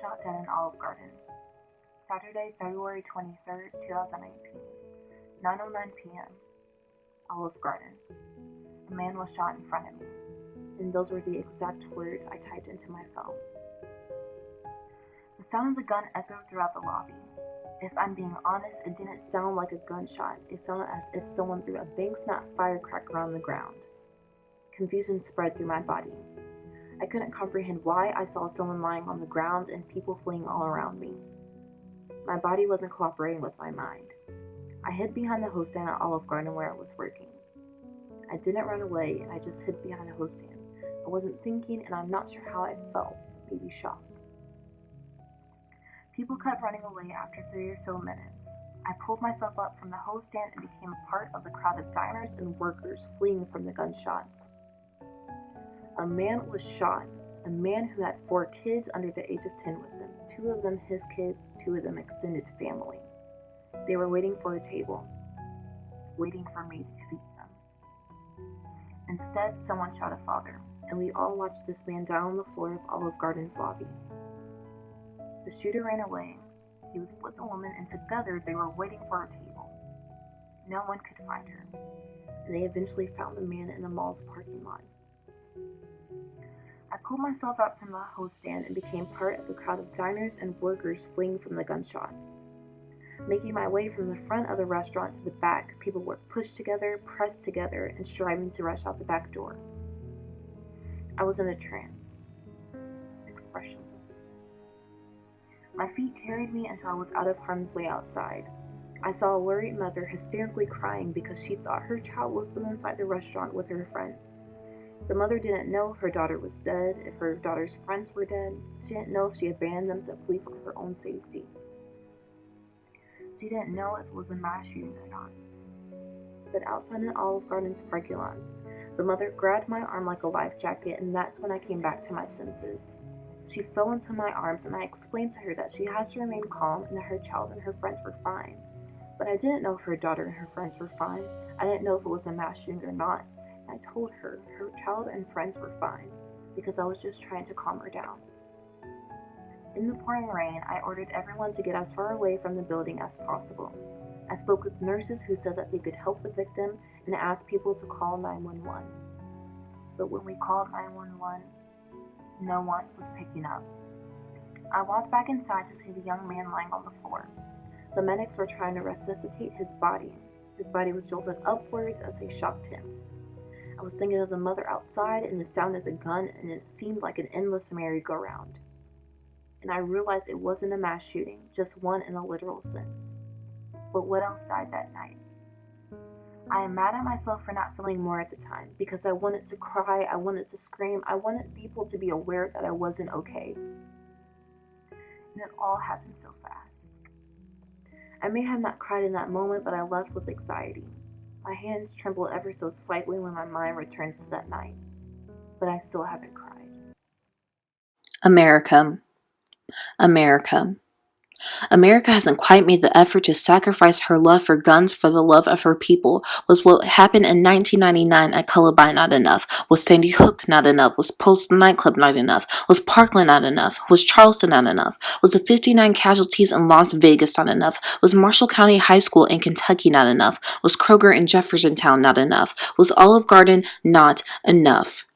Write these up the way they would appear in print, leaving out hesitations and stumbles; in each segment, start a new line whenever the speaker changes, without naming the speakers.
shot dead in Olive Garden. Saturday, February 23rd, 2019, 9:09 p.m. Olive Garden. A man was shot in front of me, and those were the exact words I typed into my phone. The sound of the gun echoed throughout the lobby. If I'm being honest, it didn't sound like a gunshot. It sounded as if someone threw a big snap firecracker on the ground. Confusion spread through my body. I couldn't comprehend why I saw someone lying on the ground and people fleeing all around me. My body wasn't cooperating with my mind. I hid behind the hose stand at Olive Garden where I was working. I didn't run away, and I just hid behind the hose stand. I wasn't thinking, and I'm not sure how I felt, maybe shock. People kept running away after 3 or so minutes. I pulled myself up from the hose stand and became part of the crowd of diners and workers fleeing from the gunshot. A man was shot, a man who had 4 kids under the age of 10 with him, 2 of them his kids, 2 of them extended family. They were waiting for a table, waiting for me to seat them. Instead, someone shot a father, and we all watched this man down on the floor of Olive Garden's lobby. The shooter ran away. He was with a woman, and together they were waiting for a table. No one could find her, and they eventually found the man in the mall's parking lot. I pulled myself out from the hose stand and became part of the crowd of diners and workers fleeing from the gunshot. Making my way from the front of the restaurant to the back, people were pushed together, pressed together, and striving to rush out the back door. I was in a trance, expressionless. My feet carried me until I was out of harm's way outside. I saw a worried mother hysterically crying because she thought her child was still inside the restaurant with her friends. The mother didn't know if her daughter was dead, if her daughter's friends were dead. She didn't know if she abandoned them to flee for her own safety. She didn't know if it was a mass shooting or not. But outside in Olive Garden's parking lot, the mother grabbed my arm like a life jacket, and that's when I came back to my senses. She fell into my arms, and I explained to her that she has to remain calm and that her child and her friends were fine. But I didn't know if her daughter and her friends were fine. I didn't know if it was a mass shooting or not. I told her child and friends were fine, because I was just trying to calm her down. In the pouring rain, I ordered everyone to get as far away from the building as possible. I spoke with nurses who said that they could help the victim and asked people to call 911. But when we called 911, no one was picking up. I walked back inside to see the young man lying on the floor. The medics were trying to resuscitate his body. His body was jolted upwards as they shocked him. I was thinking of the mother outside and the sound of the gun, and it seemed like an endless merry-go-round. And I realized it wasn't a mass shooting, just one in a literal sense. But what else died that night? I am mad at myself for not feeling more at the time, because I wanted to cry, I wanted to scream, I wanted people to be aware that I wasn't okay. And it all happened so fast. I may have not cried in that moment, but I left with anxiety. My hands trembled ever so slightly when my mind returns to that night, but I still haven't cried.
America. America hasn't quite made the effort to sacrifice her love for guns for the love of her people. Was what happened in 1999 at Columbine not enough? Was Sandy Hook not enough? Was Pulse nightclub not enough? Was Parkland not enough? Was Charleston not enough? Was the 59 casualties in Las Vegas not enough? Was Marshall County High School in Kentucky not enough? Was Kroger in Jeffersontown not enough? Was Olive Garden not enough?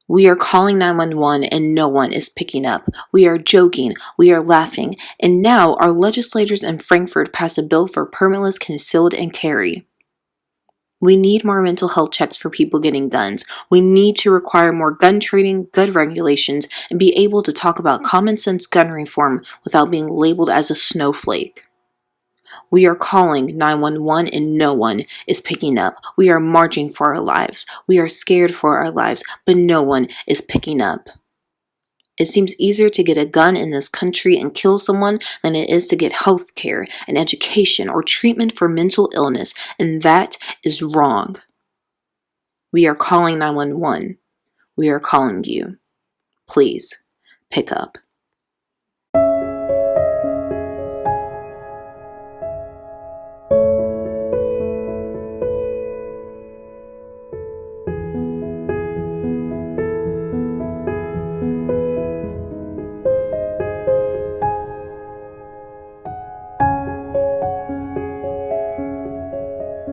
We are calling 911 and no one is picking up. We are joking. We are laughing. And now our legislators in Frankfurt passed a bill for permitless concealed and carry. We need more mental health checks for people getting guns. We need to require more gun training, gun regulations, and be able to talk about common sense gun reform without being labeled as a snowflake. We are calling 911 and no one is picking up. We are marching for our lives. We are scared for our lives, but no one is picking up. It seems easier to get a gun in this country and kill someone than it is to get health care and education or treatment for mental illness, and that is wrong. We are calling 911. We are calling you. Please pick up.